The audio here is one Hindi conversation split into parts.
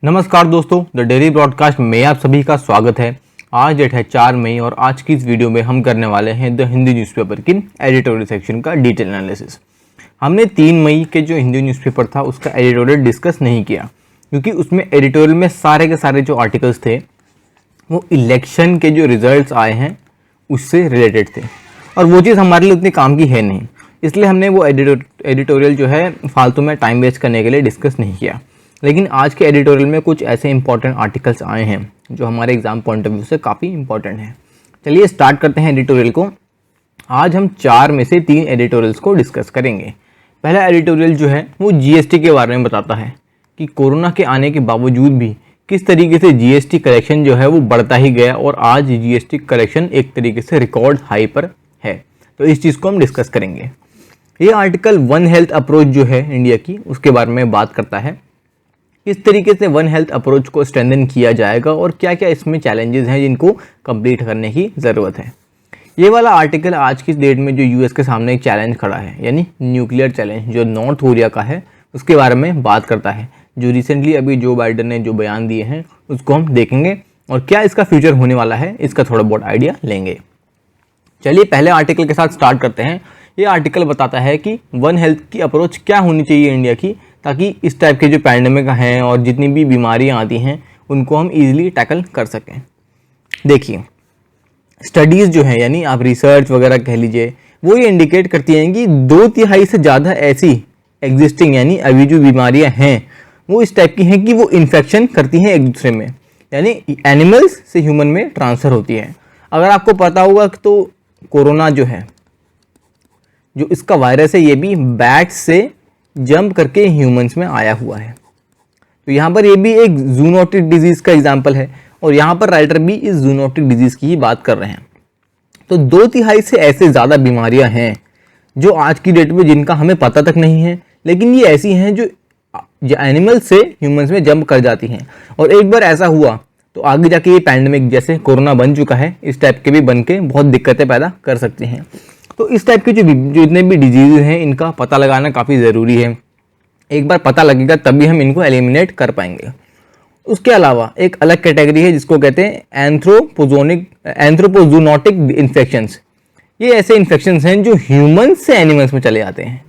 नमस्कार दोस्तों, द डेली ब्रॉडकास्ट में आप सभी का स्वागत है। आज डेट है 4 मई और आज की इस वीडियो में हम करने वाले हैं द हिंदी न्यूज़पेपर की एडिटोरियल सेक्शन का डिटेल एनालिसिस। हमने 3 मई के जो हिंदी न्यूज़पेपर था उसका एडिटोरियल डिस्कस नहीं किया क्योंकि उसमें एडिटोरियल में सारे के सारे जो आर्टिकल्स थे वो इलेक्शन के जो रिजल्ट्स आए हैं उससे रिलेटेड थे और वो चीज़ हमारे लिए उतनी काम की है नहीं, इसलिए हमने वो एडिटोरियल जो है फालतू में टाइम वेस्ट करने के लिए डिस्कस नहीं किया। लेकिन आज के एडिटोरियल में कुछ ऐसे इंपॉर्टेंट आर्टिकल्स आए हैं जो हमारे एग्जाम पॉइंट ऑफ व्यू से काफ़ी इंपॉर्टेंट हैं। चलिए स्टार्ट करते हैं एडिटोरियल को। आज हम 4 में से 3 एडिटोरियल्स को डिस्कस करेंगे। पहला एडिटोरियल जो है वो जीएसटी के बारे में बताता है कि कोरोना के आने के बावजूद भी किस तरीके से जीएसटी कलेक्शन जो है वो बढ़ता ही गया और आज जीएसटी कलेक्शन एक तरीके से रिकॉर्ड हाई पर है। तो इस चीज़ को हम डिस्कस करेंगे। ये आर्टिकल वन हेल्थ अप्रोच जो है इंडिया की उसके बारे में बात करता है, किस तरीके से वन हेल्थ अप्रोच को स्ट्रेंथन किया जाएगा और क्या क्या इसमें चैलेंजेस हैं जिनको कंप्लीट करने की ज़रूरत है। ये वाला आर्टिकल आज की डेट में जो यूएस के सामने एक चैलेंज खड़ा है यानी न्यूक्लियर चैलेंज जो नॉर्थ कोरिया का है उसके बारे में बात करता है, जो रिसेंटली अभी जो बाइडन ने जो बयान दिए हैं उसको हम देखेंगे और क्या इसका फ्यूचर होने वाला है इसका थोड़ा बहुत आइडिया लेंगे। चलिए पहले आर्टिकल के साथ स्टार्ट करते हैं। ये आर्टिकल बताता है कि वन हेल्थ की अप्रोच क्या होनी चाहिए इंडिया की, ताकि इस टाइप के जो पैंडेमिक हैं और जितनी भी बीमारियां आती हैं उनको हम इजीली टैकल कर सकें। देखिए स्टडीज़ जो है यानी आप रिसर्च वगैरह कह लीजिए वो ये इंडिकेट करती हैं कि 2/3 से ज़्यादा ऐसी एग्जिस्टिंग यानी अभी जो बीमारियां हैं वो इस टाइप की हैं कि वो इन्फेक्शन करती हैं एक दूसरे में, यानी एनिमल्स से ह्यूमन में ट्रांसफ़र होती है। अगर आपको पता होगा तो कोरोना जो है जो इसका वायरस है ये भी बैट से जंप करके ह्यूमंस में आया हुआ है। तो यहाँ पर ये भी एक जूनोटिक डिजीज़ का एग्जाम्पल है और यहाँ पर राइटर भी इस जूनोटिक डिजीज़ की ही बात कर रहे हैं। तो 2/3 से ऐसे ज़्यादा बीमारियाँ हैं जो आज की डेट में जिनका हमें पता तक नहीं है, लेकिन ये ऐसी हैं जो एनिमल से ह्यूमंस में जंप कर जाती हैं और एक बार ऐसा हुआ तो आगे जाके ये पैंडेमिक जैसे कोरोना बन चुका है इस टाइप के भी बन के बहुत दिक्कतें पैदा कर सकते हैं। तो इस टाइप के जो जितने भी डिजीज़ हैं इनका पता लगाना काफ़ी ज़रूरी है। एक बार पता लगेगा तभी हम इनको एलिमिनेट कर पाएंगे। उसके अलावा एक अलग कैटेगरी है जिसको कहते हैं एंथ्रोपोजूनोटिक इन्फेक्शंस। ये ऐसे इन्फेक्शंस हैं जो ह्यूमन से एनिमल्स में चले जाते हैं।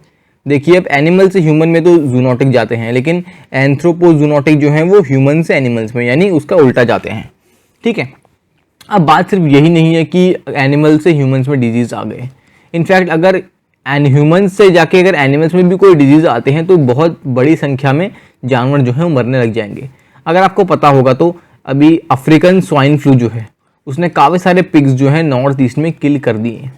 देखिए अब एनिमल से ह्यूमन में तो जूनोटिक जाते हैं, लेकिन एंथ्रोपोजूनोटिक जो हैं वो ह्यूमन से एनिमल्स में यानी उसका उल्टा जाते हैं। ठीक है, अब बात सिर्फ यही नहीं है कि एनिमल से ह्यूमंस में डिजीज़ आ गए। इनफैक्ट अगर ह्यूमंस से जाके अगर एनिमल्स में भी कोई डिजीज़ आते हैं तो बहुत बड़ी संख्या में जानवर जो हैं वो मरने लग जाएंगे। अगर आपको पता होगा तो अभी अफ्रीकन स्वाइन फ्लू जो है उसने काफ़ी सारे पिग्स जो है नॉर्थ ईस्ट में किल कर दिए।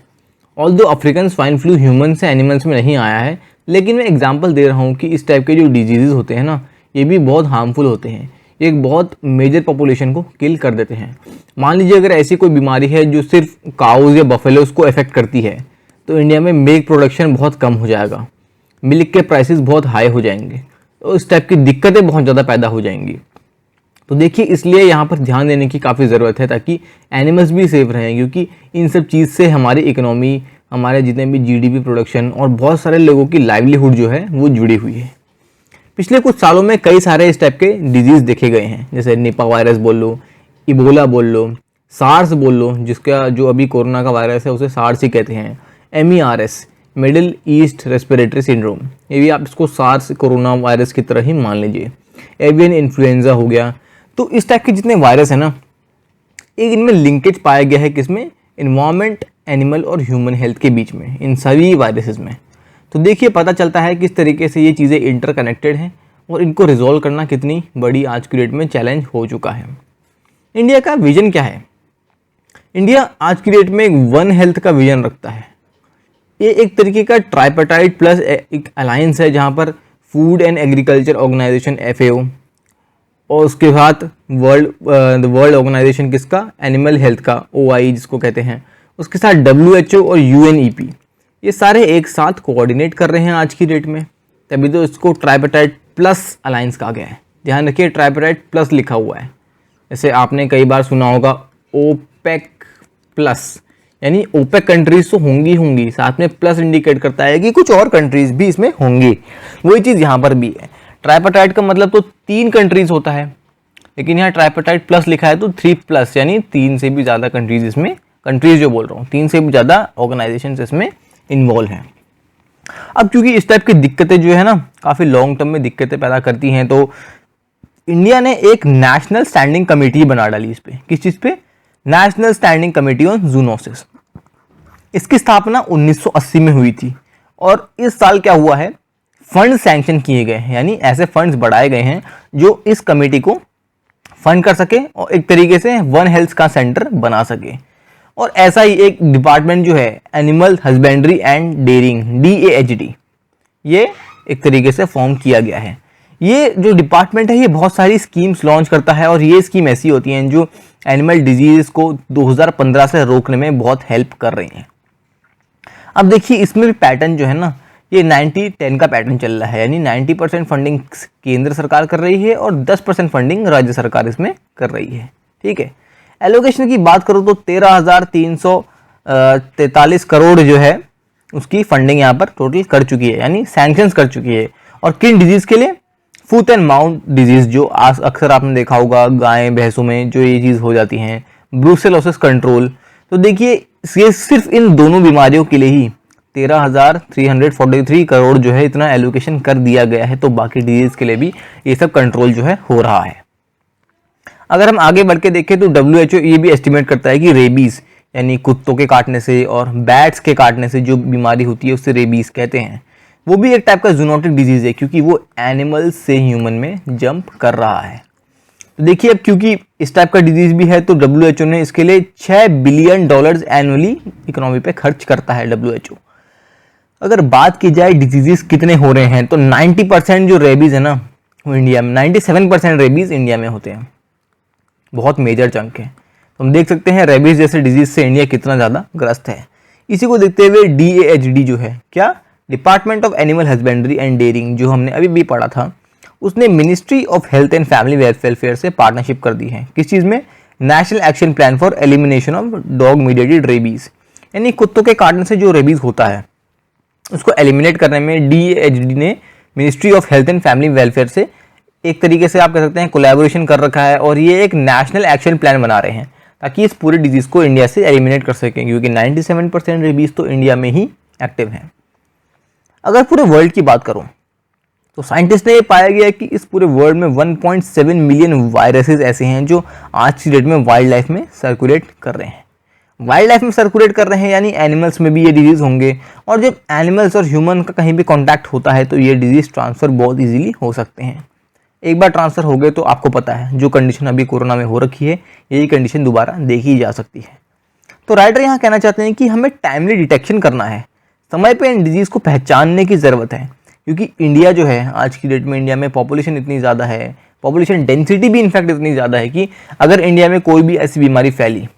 Although African swine flu human से एनिमल्स में नहीं आया है, लेकिन मैं एग्जांपल दे रहा हूँ कि इस टाइप के जो डिजीज़ होते हैं ना ये भी बहुत हार्मफुल होते हैं, ये एक बहुत मेजर पॉपुलेशन को किल कर देते हैं। मान लीजिए अगर ऐसी कोई बीमारी है जो सिर्फ काउज या बफेलोस को अफेक्ट करती है तो इंडिया में मिल्क प्रोडक्शन बहुत कम हो जाएगा, मिल्क के प्राइसेस बहुत हाई हो जाएंगे, तो इस टाइप की दिक्कतें बहुत ज़्यादा पैदा हो जाएंगी। तो देखिए इसलिए यहाँ पर ध्यान देने की काफ़ी ज़रूरत है ताकि एनिमल्स भी सेफ रहें, क्योंकि इन सब चीज़ से हमारी इकोनॉमी, हमारे जितने भी जीडीपी प्रोडक्शन और बहुत सारे लोगों की लाइवलीहुड जो है वो जुड़ी हुई है। पिछले कुछ सालों में कई सारे इस टाइप के डिजीज़ देखे गए हैं, जैसे निपा वायरस बोल लो, इबोला बोल लो, सार्स बोल लो, जिसका जो अभी कोरोना का वायरस है उसे सार्स ही कहते हैं, MERS middle east respiratory syndrome, ये भी आप इसको सार्स कोरोना वायरस की तरह ही मान लीजिए, एवियन इन्फ्लुएंजा हो गया। तो इस टाइप के जितने वायरस है ना एक इनमें लिंकेज पाया गया है किसमें, इन्वायरमेंट, एनिमल और ह्यूमन हेल्थ के बीच में, इन सभी वायरसेस में। तो देखिए पता चलता है किस तरीके से ये चीज़ें इंटरकनेक्टेड हैं और इनको रिजॉल्व करना कितनी बड़ी आज की डेट में चैलेंज हो चुका है। इंडिया का विजन क्या है? इंडिया आज की डेट में एक वन हेल्थ का विजन रखता है। ये एक तरीके का ट्राइपार्टाइट प्लस एक अलायंस है जहाँ पर food and agriculture organization FAO और उसके साथ वर्ल्ड ऑर्गेनाइजेशन किसका, एनिमल हेल्थ का OI जिसको कहते हैं, उसके साथ WHO और UNEP, ये सारे एक साथ कोऑर्डिनेट कर रहे हैं आज की डेट में, तभी तो इसको ट्राइपार्टाइट प्लस अलायंस कहा गया है। ध्यान रखिए ट्राइपार्टाइट प्लस लिखा हुआ है। जैसे आपने कई बार सुना होगा OPEC प्लस, यानी ओपेक कंट्रीज तो होंगी, साथ में प्लस इंडिकेट करता है कि कुछ और कंट्रीज भी इसमें होंगी। वही चीज़ यहाँ पर भी है। ट्राइपार्टाइट का मतलब तो 3 कंट्रीज होता है, लेकिन यहाँ ट्राइपार्टाइट प्लस लिखा है तो 3+ यानी 3 से भी ज़्यादा कंट्रीज इसमें, कंट्रीज जो बोल रहा हूँ 3 से भी ज़्यादा ऑर्गेनाइजेशंस इसमें इन्वॉल्व हैं। अब क्योंकि इस टाइप की दिक्कतें जो है ना काफ़ी लॉन्ग टर्म में दिक्कतें पैदा करती हैं, तो इंडिया ने एक नेशनल स्टैंडिंग कमेटी बना डाली इस पे। किस चीज़ पे? National standing committee on zoonosis. इसकी स्थापना 1980 में हुई थी और इस साल क्या हुआ है, फंड सैंक्शन किए गए हैं, यानी ऐसे फंड्स बढ़ाए गए हैं जो इस कमेटी को फंड कर सके और एक तरीके से वन हेल्थ का सेंटर बना सके। और ऐसा ही एक डिपार्टमेंट जो है animal husbandry and dairying, DAHD, ये एक तरीके से फॉर्म किया गया है। ये जो डिपार्टमेंट है ये बहुत सारी स्कीम्स लॉन्च करता है और ये स्कीम ऐसी होती हैं जो एनिमल डिजीज को 2015 से रोकने में बहुत हेल्प कर रही हैं। अब देखिए इसमें भी पैटर्न जो है ना ये 90-10 का पैटर्न चल रहा है, यानी 90% फंडिंग केंद्र सरकार कर रही है और 10% फंडिंग राज्य सरकार इसमें कर रही है। ठीक है, एलोकेशन की बात करो तो 13,343 करोड़ जो है उसकी फंडिंग यहाँ पर टोटल कर चुकी है, यानी सैंक्शंस कर चुकी है। और किन डिजीज़ के लिए? फूट एंड माउथ डिजीज़, जो अक्सर आपने देखा होगा गाय भैंसों में जो ये चीज़ हो जाती हैं, ब्रूसेलोसिस कंट्रोल। तो देखिए ये सिर्फ इन दोनों बीमारियों के लिए ही 13,343 करोड़ जो है इतना एलोकेशन कर दिया गया है। तो बाकी डिजीज़ के लिए भी ये सब कंट्रोल जो है हो रहा है। अगर हम आगे बढ़ के देखें तो WHO ये भी एस्टिमेट करता है कि रेबीज़ यानी कुत्तों के काटने से और बैट्स के काटने से जो बीमारी होती है उससे रेबीज़ कहते हैं, वो भी एक टाइप का जूनोटिक डिजीज़ है क्योंकि वो एनिमल से ह्यूमन में जंप कर रहा है। तो देखिए अब क्योंकि इस टाइप का डिजीज़ भी है तो WHO ने इसके लिए $6 बिलियन एनुअली इकोनॉमी पे खर्च करता है WHO। अगर बात की जाए डिजीज़ कितने हो रहे हैं तो 90% जो रेबीज़ है ना वो इंडिया में, 97% रेबीज़ इंडिया में होते हैं, बहुत मेजर चंक है। तो हम देख सकते हैं रेबीज़ जैसे डिजीज़ से इंडिया कितना ज़्यादा ग्रस्त है। इसी को देखते हुए DAHD जो है, क्या, department of animal husbandry and dairying, जो हमने अभी भी पढ़ा था, उसने ministry of health and family welfare से पार्टनरशिप कर दी है। किस चीज़ में? National action plan for elimination of dog mediated rabies, यानी कुत्तों के काटने से जो रेबीज़ होता है उसको एलिमिनेट करने में DAHD ने ministry of health and family welfare से एक तरीके से आप कह सकते हैं कोलैबोरेशन कर रखा है और ये एक नेशनल एक्शन प्लान बना रहे हैं ताकि इस पूरे डिजीज़ को इंडिया से एलिमिनेट कर सकें, क्योंकि 97% रेबीज़ तो इंडिया में ही एक्टिव हैं। अगर पूरे वर्ल्ड की बात करूं तो साइंटिस्ट ने ये पाया गया है कि इस पूरे वर्ल्ड में 1.7 मिलियन वायरसेस ऐसे हैं जो आज की डेट में वाइल्ड लाइफ में सर्कुलेट कर रहे हैं। वाइल्ड लाइफ में सर्कुलेट कर रहे हैं यानी एनिमल्स में भी ये डिजीज़ होंगे, और जब एनिमल्स और ह्यूमन का कहीं भी कॉन्टैक्ट होता है तो ये डिजीज़ ट्रांसफ़र बहुत ईजिली हो सकते हैं। एक बार ट्रांसफ़र हो गए तो आपको पता है जो कंडीशन अभी कोरोना में हो रखी है यही कंडीशन दोबारा देखी जा सकती है। तो राइटर यहाँ कहना चाहते हैं कि हमें टाइमली डिटेक्शन करना है, समय पे इन डिजीज़ को पहचानने की ज़रूरत है, क्योंकि इंडिया जो है आज की डेट में, इंडिया में पॉपुलेशन इतनी ज़्यादा है, पॉपुलेशन डेंसिटी भी इनफैक्ट इतनी ज़्यादा है कि अगर इंडिया में कोई भी ऐसी बीमारी फैली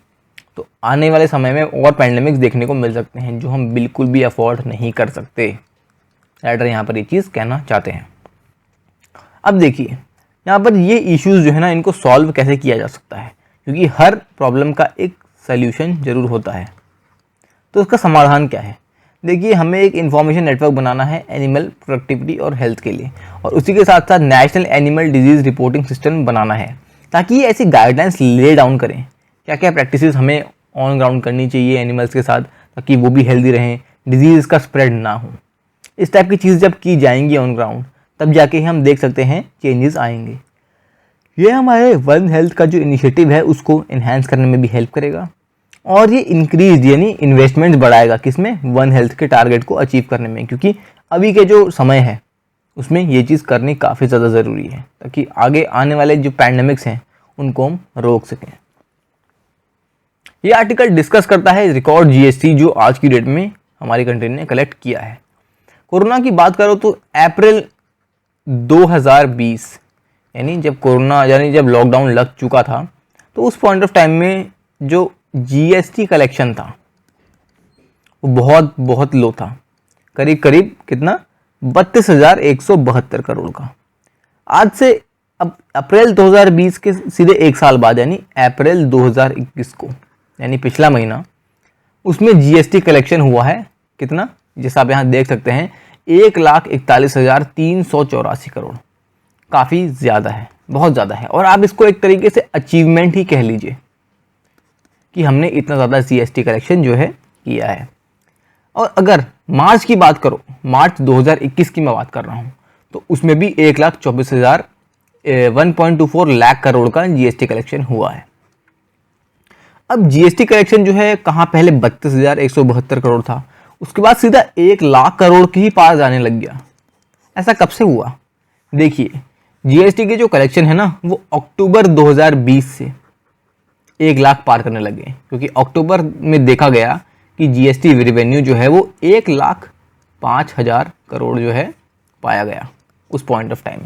तो आने वाले समय में और पैंडेमिक्स देखने को मिल सकते हैं जो हम बिल्कुल भी अफोर्ड नहीं कर सकते। राइटर यहाँ पर ये चीज़ कहना चाहते हैं। अब देखिए यहाँ पर ये इश्यूज़ जो है ना इनको सॉल्व कैसे किया जा सकता है, क्योंकि हर प्रॉब्लम का एक सल्यूशन ज़रूर होता है। तो उसका समाधान क्या है? देखिए हमें एक इन्फॉर्मेशन नेटवर्क बनाना है एनिमल प्रोडक्टिविटी और हेल्थ के लिए, और उसी के साथ साथ national animal disease reporting system बनाना है ताकि ये ऐसी गाइडलाइंस ले डाउन करें क्या क्या प्रैक्टिसेस हमें ऑन ग्राउंड करनी चाहिए एनिमल्स के साथ ताकि वो भी हेल्दी रहें, डिजीज़ का स्प्रेड ना हो। इस टाइप की चीज़ जब की जाएंगी ऑन ग्राउंड तब जाके हम देख सकते हैं चेंजेस आएंगे। ये हमारे वन हेल्थ का जो इनिशिएटिव है उसको इन्हांस करने में भी हेल्प करेगा, और ये इंक्रीज यानी इन्वेस्टमेंट बढ़ाएगा किसमें? वन हेल्थ के टारगेट को अचीव करने में, क्योंकि अभी के जो समय है उसमें ये चीज़ करनी काफ़ी ज़्यादा ज़रूरी है ताकि आगे आने वाले जो पैंडेमिक्स हैं उनको हम रोक सकें। ये आर्टिकल डिस्कस करता है रिकॉर्ड GST जो आज की डेट में हमारी कंट्री ने कलेक्ट किया है। कोरोना की बात करो तो अप्रैल 2020 यानी जब लॉकडाउन लग चुका था तो उस पॉइंट ऑफ टाइम में जो GST कलेक्शन था वो बहुत लो था, करीब कितना 32,172 करोड़ का। आज से अब अप्रैल 2020 के सीधे एक साल बाद यानी अप्रैल 2021 को यानी पिछला महीना उसमें GST कलेक्शन हुआ है कितना, जैसा आप यहाँ देख सकते हैं 1,41,384 करोड़, काफ़ी ज़्यादा है। बहुत ज़्यादा है। और आप इसको एक तरीके से अचीवमेंट ही कह लीजिए कि हमने इतना ज़्यादा जीएसटी कलेक्शन जो है किया है। और अगर मार्च की बात करो, मार्च 2021 की मैं बात कर रहा हूँ, तो उसमें भी 1,24,000 लाख करोड़ का जीएसटी कलेक्शन हुआ है। अब जीएसटी कलेक्शन जो है कहाँ, पहले 32,172 करोड़ था, उसके बाद सीधा 1 लाख करोड़ के ही पार जाने लग गया। ऐसा कब से हुआ? देखिए, जीएसटी के जो कलेक्शन है ना, वो अक्टूबर 2020 से 1 लाख पार करने लगे, क्योंकि अक्टूबर में देखा गया कि जीएसटी रेवेन्यू जो है वो 1,05,000 करोड़ जो है पाया गया उस पॉइंट ऑफ टाइम।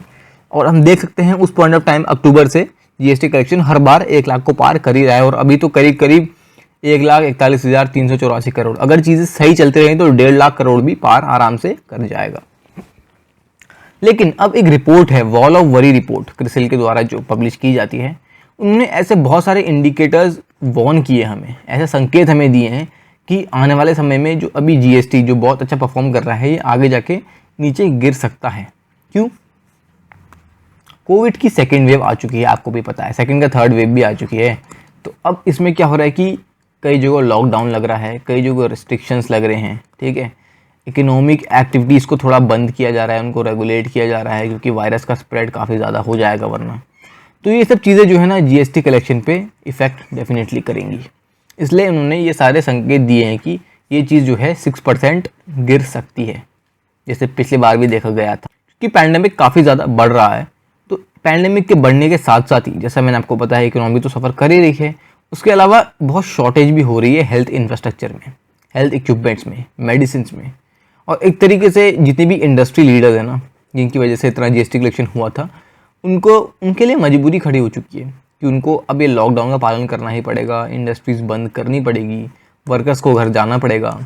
और हम देख सकते हैं उस पॉइंट ऑफ टाइम अक्टूबर से जीएसटी कलेक्शन हर बार 1 लाख को पार कर ही रहा है, और अभी तो करीब करीब 1,41,384 करोड़, अगर चीज़ें सही चलती रही तो 1.5 लाख करोड़ भी पार आराम से कर जाएगा। लेकिन अब एक रिपोर्ट है, wall of worry report, CRISIL के द्वारा जो पब्लिश की जाती है, उन्होंने ऐसे बहुत सारे इंडिकेटर्स वॉर्न किए हमें, ऐसे संकेत हमें दिए हैं कि आने वाले समय में जो अभी जीएसटी जो बहुत अच्छा परफॉर्म कर रहा है, ये आगे जाके नीचे गिर सकता है। क्यों? कोविड की सेकेंड वेव आ चुकी है, आपको भी पता है, सेकेंड का थर्ड वेव भी आ चुकी है। तो अब इसमें क्या हो रहा है कि कई जगह लॉकडाउन लग रहा है, कई जगह रिस्ट्रिक्शंस लग रहे हैं, ठीक है। इकोनॉमिक एक्टिविटीज़ को थोड़ा बंद किया जा रहा है, उनको रेगुलेट किया जा रहा है, क्योंकि वायरस का स्प्रेड काफ़ी ज़्यादा हो जाएगा वरना। तो ये सब चीज़ें जो है ना जीएसटी कलेक्शन पे इफ़ेक्ट डेफिनेटली करेंगी। इसलिए उन्होंने ये सारे संकेत दिए हैं कि ये चीज़ जो है 6% गिर सकती है, जैसे पिछली बार भी देखा गया था, क्योंकि पैंडेमिक काफ़ी ज़्यादा बढ़ रहा है। तो पैंडेमिक के बढ़ने के साथ साथ ही, जैसा मैंने आपको बताया, इकोनॉमी तो सफ़र कर ही रही है, उसके अलावा बहुत शॉर्टेज भी हो रही है हेल्थ इंफ्रास्ट्रक्चर में, हेल्थ इक्विपमेंट्स में, मेडिसिन में। और एक तरीके से जितने भी इंडस्ट्री लीडर्स हैं ना, जिनकी वजह से इतना जीएसटी कलेक्शन हुआ था, उनके लिए मजबूरी खड़ी हो चुकी है कि उनको अब ये लॉकडाउन का पालन करना ही पड़ेगा, इंडस्ट्रीज़ बंद करनी पड़ेगी, वर्कर्स को घर जाना पड़ेगा।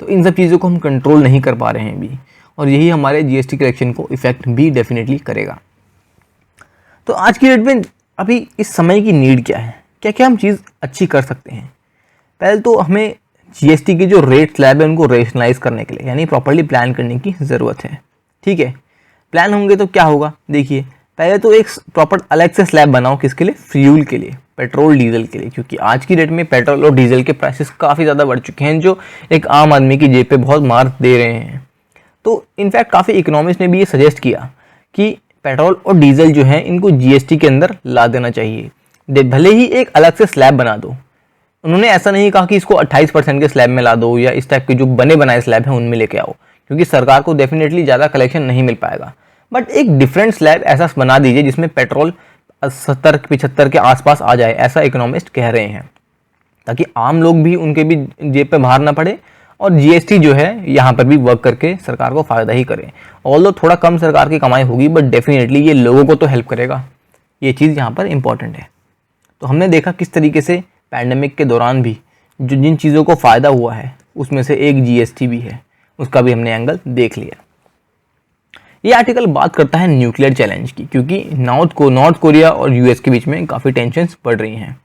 तो इन सब चीज़ों को हम कंट्रोल नहीं कर पा रहे हैं अभी, और यही हमारे जीएसटी कलेक्शन को इफ़ेक्ट भी डेफिनेटली करेगा। तो आज की डेट में अभी इस समय की नीड क्या है, क्या क्या हम चीज़ अच्छी कर सकते हैं? पहले तो हमें जीएसटी के जो रेट स्लैब है उनको रेशनलाइज करने के लिए, यानी प्रॉपर्ली प्लान करने की ज़रूरत है, ठीक है। प्लान होंगे तो क्या होगा, देखिए, पहले तो एक प्रॉपर अलग से स्लैब बनाओ, किसके लिए? फ्यूल के लिए, पेट्रोल डीजल के लिए, क्योंकि आज की डेट में पेट्रोल और डीजल के प्राइसेस काफ़ी ज़्यादा बढ़ चुके हैं, जो एक आम आदमी की जेब पे बहुत मार दे रहे हैं। तो इनफैक्ट काफ़ी इकोनॉमिस्ट ने भी ये सजेस्ट किया कि पेट्रोल और डीजल जो है इनको जीएसटी के अंदर ला देना चाहिए, भले ही एक अलग से स्लैब बना दो। उन्होंने ऐसा नहीं कहा कि इसको 28% के स्लैब में ला दो, या इस टाइप के जो बने बनाए स्लैब हैं उनमें लेके आओ, क्योंकि सरकार को डेफिनेटली ज़्यादा कलेक्शन नहीं मिल पाएगा। बट एक डिफरेंट स्लैब ऐसा बना दीजिए जिसमें पेट्रोल 70-75 के आसपास आ जाए, ऐसा इकोनॉमिस्ट कह रहे हैं, ताकि आम लोग भी, उनके भी जेब पे भार ना पड़े, और जीएसटी जो है यहाँ पर भी वर्क करके सरकार को फ़ायदा ही करे। ऑल्दो थोड़ा कम सरकार की कमाई होगी, बट डेफिनेटली ये लोगों को तो हेल्प करेगा। ये चीज़ यहाँ पर इंपॉर्टेंट है। तो हमने देखा किस तरीके से पैंडेमिक के दौरान भी जो जिन चीज़ों को फ़ायदा हुआ है उसमें से एक जीएसटी भी है, उसका भी हमने एंगल देख लिया। ये आर्टिकल बात करता है न्यूक्लियर चैलेंज की, क्योंकि नॉर्थ कोरिया और यूएस के बीच में काफ़ी टेंशन्स बढ़ रही हैं।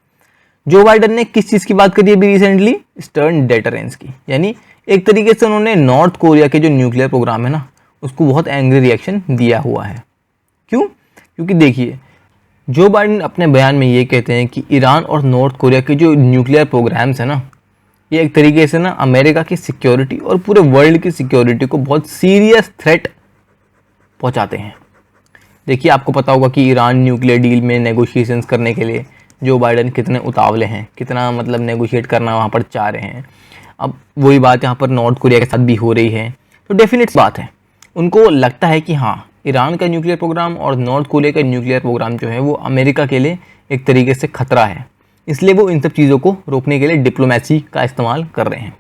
जो बाइडन ने किस चीज़ की बात करी अभी रिसेंटली? स्टर्न डेटरेंस की, यानी एक तरीके से उन्होंने नॉर्थ कोरिया के जो न्यूक्लियर प्रोग्राम है ना, उसको बहुत एंग्री रिएक्शन दिया हुआ है। क्यों? क्योंकि देखिए, जो बाइडन अपने बयान में ये कहते हैं कि ईरान और नॉर्थ कोरिया के जो न्यूक्लियर प्रोग्राम्स हैं ना, ये एक तरीके से ना अमेरिका की सिक्योरिटी और पूरे वर्ल्ड की सिक्योरिटी को बहुत सीरियस थ्रेट पहुंचाते हैं। देखिए, आपको पता होगा कि ईरान न्यूक्लियर डील में नेगोशिएशंस करने के लिए जो बाइडन कितने उतावले हैं, कितना मतलब नेगोशिएट करना वहाँ पर चाह रहे हैं। अब वही बात यहाँ पर नॉर्थ कोरिया के साथ भी हो रही है। तो डेफिनेट बात है, उनको लगता है कि हाँ, ईरान का न्यूक्लियर प्रोग्राम और नॉर्थ कोरिया का न्यूक्लियर प्रोग्राम जो है वो अमेरिका के लिए एक तरीके से खतरा है, इसलिए वो इन सब चीज़ों को रोकने के लिए डिप्लोमेसी का इस्तेमाल कर रहे हैं।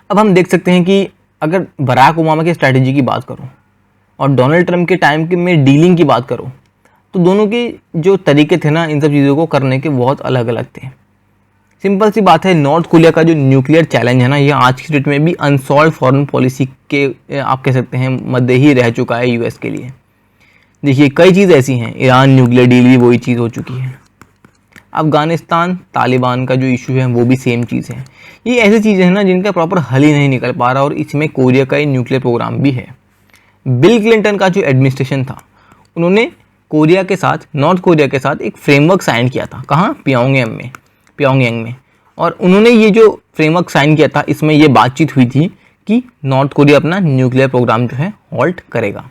अब हम देख सकते हैं कि अगर बराक ओबामा की स्ट्रैटेजी की बात करो और डोनाल्ड ट्रंप के टाइम के में डीलिंग की बात करो, तो दोनों के जो तरीके थे ना इन सब चीज़ों को करने के बहुत अलग अलग थे। सिंपल सी बात है, नॉर्थ कोरिया का जो न्यूक्लियर चैलेंज है ना, ये आज की डेट में भी अनसॉल्व फॉरेन पॉलिसी के आप कह सकते हैं मध्य ही रह चुका है यूएस के लिए। देखिए, कई चीज़ ऐसी हैं, ईरान न्यूक्लियर डील भी वही चीज़ हो चुकी है, अफगानिस्तान तालिबान का जो इशू है वो भी सेम चीज़ है। ये ऐसी चीज़ें हैं ना जिनका प्रॉपर हल ही नहीं निकल पा रहा, और इसमें कोरिया का न्यूक्लियर प्रोग्राम भी है। बिल क्लिंटन का जो एडमिनिस्ट्रेशन था, उन्होंने कोरिया के साथ, नॉर्थ कोरिया के साथ एक फ्रेमवर्क साइन किया था। कहाँ? प्योंगयांग में। और उन्होंने ये जो फ्रेमवर्क साइन किया था, इसमें ये बातचीत हुई थी कि नॉर्थ कोरिया अपना न्यूक्लियर प्रोग्राम जो है हॉल्ट करेगा।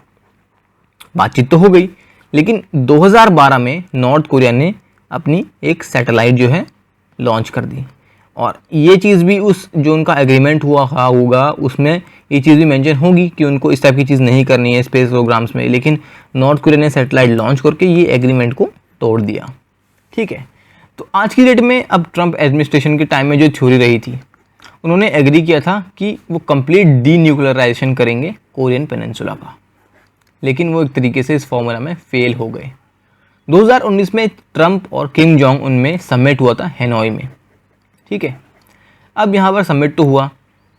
बातचीत तो हो गई, लेकिन 2012 में नॉर्थ कोरिया ने अपनी एक सैटेलाइट जो है लॉन्च कर दी। और ये चीज़ भी उस जो उनका एग्रीमेंट होगा उसमें ये चीज़ भी मेंशन होगी कि उनको इस टाइप की चीज़ नहीं करनी है स्पेस प्रोग्राम्स में, लेकिन नॉर्थ कोरिया ने सैटेलाइट लॉन्च करके ये एग्रीमेंट को तोड़ दिया। ठीक है, तो आज की डेट में अब ट्रंप एडमिनिस्ट्रेशन के टाइम में जो थ्योरी रही थी, उन्होंने एग्री किया था कि वो कंप्लीट डीन्यूक्लियराइजेशन करेंगे कोरियन पेनिनसुला का, लेकिन वो एक तरीके से इस फॉर्मूला में फेल हो गए। 2019 में ट्रंप और किम जोंग उन में समिट हुआ था हैनोई में। ठीक है, अब यहाँ पर समिट तो हुआ,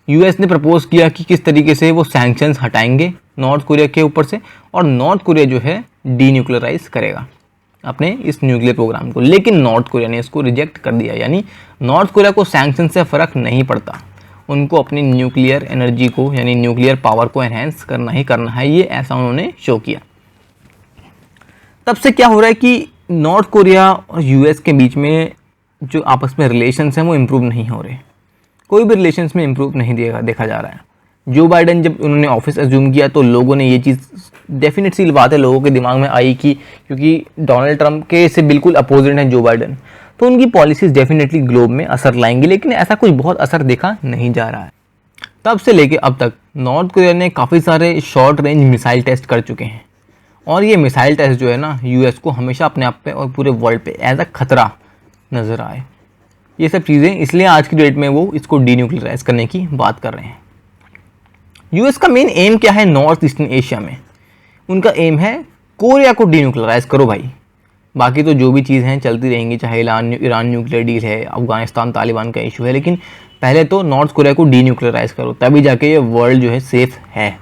यूएस ने प्रपोज किया कि किस तरीके से वो सैंक्शंस हटाएंगे नॉर्थ कोरिया के ऊपर से, और नॉर्थ कोरिया जो है डीन्यूक्लियराइज करेगा अपने इस न्यूक्लियर प्रोग्राम को। लेकिन नॉर्थ कोरिया ने इसको रिजेक्ट कर दिया, यानी नॉर्थ कोरिया को सैंक्शन से फ़र्क नहीं पड़ता, उनको अपनी न्यूक्लियर एनर्जी को यानी न्यूक्लियर पावर को एनहेंस करना ही करना है, ये ऐसा उन्होंने शो किया। तब से क्या हो रहा है कि नॉर्थ कोरिया और यूएस के बीच में जो आपस में रिलेशंस हैं वो इम्प्रूव नहीं हो रहे, कोई भी रिलेशंस में इम्प्रूव नहीं देखा जा रहा है। जो बाइडन जब उन्होंने ऑफिस एज्यूम किया तो लोगों ने ये चीज़ डेफिनेट सी बात है लोगों के दिमाग में आई कि क्योंकि डोनाल्ड ट्रंप के से बिल्कुल अपोजिट है जो बाइडन, तो उनकी पॉलिसीज़ डेफिनेटली ग्लोब में असर लाएंगी, लेकिन ऐसा कुछ बहुत असर देखा नहीं जा रहा है। तब से लेके अब तक नॉर्थ कोरिया ने काफ़ी सारे शॉर्ट रेंज मिसाइल टेस्ट कर चुके हैं, और ये मिसाइल टेस्ट जो है ना यूएस को हमेशा अपने आप पे और पूरे वर्ल्ड पे एज अ खतरा नज़र आए। ये सब चीज़ें इसलिए आज की डेट में वो इसको डीन्यूक्लियराइज करने की बात कर रहे हैं। यूएस का मेन एम क्या है नॉर्थ ईस्टर्न एशिया में? उनका एम है कोरिया को डीन्यूक्लियराइज करो भाई, बाकी तो जो भी चीज़ हैं चलती रहेंगी, चाहे ईरान न्यूक्लियर डील है, अफगानिस्तान तालिबान का इशू है, लेकिन पहले तो नॉर्थ कोरिया को डीन्यूक्लियराइज करो, तभी जाके ये वर्ल्ड जो है सेफ है,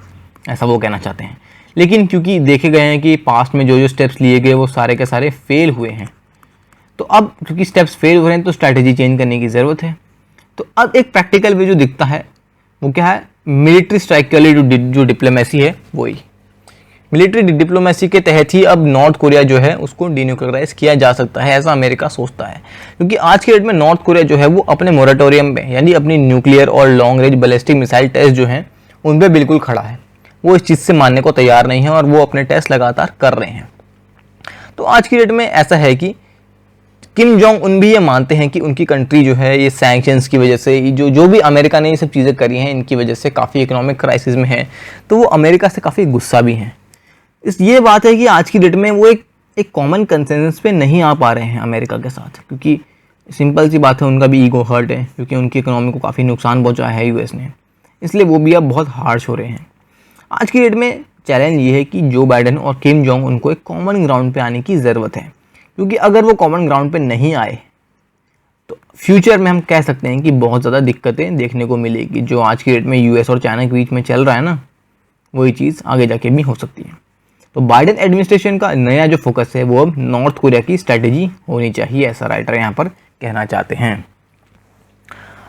ऐसा वो कहना चाहते हैं। लेकिन क्योंकि देखे गए हैं कि पास्ट में जो जो स्टेप्स लिए गए वो सारे के सारे फेल हुए हैं, तो अब क्योंकि स्टेप्स फेल हो रहे हैं तो स्ट्रैटेजी चेंज करने की ज़रूरत है। तो अब एक प्रैक्टिकल वे जो दिखता है वो क्या है, मिलिट्री स्ट्राइक के लिए जो डिप्लोमेसी है वही मिलिट्री डिप्लोमेसी के तहत ही अब नॉर्थ कोरिया जो है उसको डीन्यूक्लियराइज किया जा सकता है, ऐसा अमेरिका सोचता है। क्योंकि आज के डेट में नॉर्थ कोरिया जो है वो अपने मोरेटोरियम पे यानी अपनी न्यूक्लियर और long range ballistic missile test जो हैं उन पर बिल्कुल खड़ा है, वो इस चीज़ से मानने को तैयार नहीं है और वो अपने टेस्ट लगातार कर रहे हैं। तो आज की डेट में ऐसा है कि किम जोंग उन भी ये मानते हैं कि उनकी कंट्री जो है ये सैंक्शंस की वजह से जो भी अमेरिका ने ये सब चीज़ें करी हैं इनकी वजह से काफ़ी इकोनॉमिक क्राइसिस में है, तो वो अमेरिका से काफ़ी गुस्सा भी हैं। ये बात है कि आज की डेट में वो एक कॉमन कंसेंसस पे नहीं आ पा रहे हैं अमेरिका के साथ, क्योंकि सिंपल सी बात है उनका भी ईगो हर्ट है, क्योंकि उनकी इकोनॉमी को काफ़ी नुकसान पहुँचाया है यूएस ने, इसलिए वो भी अब बहुत हार्श हो रहे हैं। आज की डेट में चैलेंज ये है कि जो बाइडन और किम जोंग उनको एक कॉमन ग्राउंड पे आने की ज़रूरत है, क्योंकि अगर वो कॉमन ग्राउंड पे नहीं आए तो फ्यूचर में हम कह सकते हैं कि बहुत ज़्यादा दिक्कतें देखने को मिलेगी। जो आज की डेट में यूएस और चाइना के बीच में चल रहा है ना, वही चीज़ आगे जाके भी हो सकती है। तो बाइडन एडमिनिस्ट्रेशन का नया जो फोकस है वो अब नॉर्थ कोरिया की स्ट्रैटेजी होनी चाहिए, ऐसा राइटर यहाँ पर कहना चाहते हैं।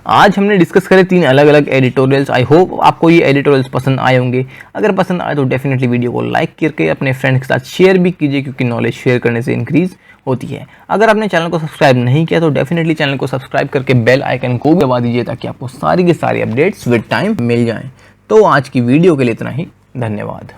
आज हमने डिस्कस करे 3 अलग अलग एडिटोरियल्स। आई होप आपको ये एडिटोरियल्स पसंद आए होंगे। अगर पसंद आए तो डेफिनेटली वीडियो को लाइक करके अपने फ्रेंड्स के साथ शेयर भी कीजिए, क्योंकि नॉलेज शेयर करने से इंक्रीज होती है। अगर आपने चैनल को सब्सक्राइब नहीं किया तो डेफिनेटली चैनल को सब्सक्राइब करके बेल आइकन को भी दबा दीजिए, ताकि आपको सारी की सारी अपडेट्स विद टाइम मिल जाएँ। तो आज की वीडियो के लिए इतना ही, धन्यवाद।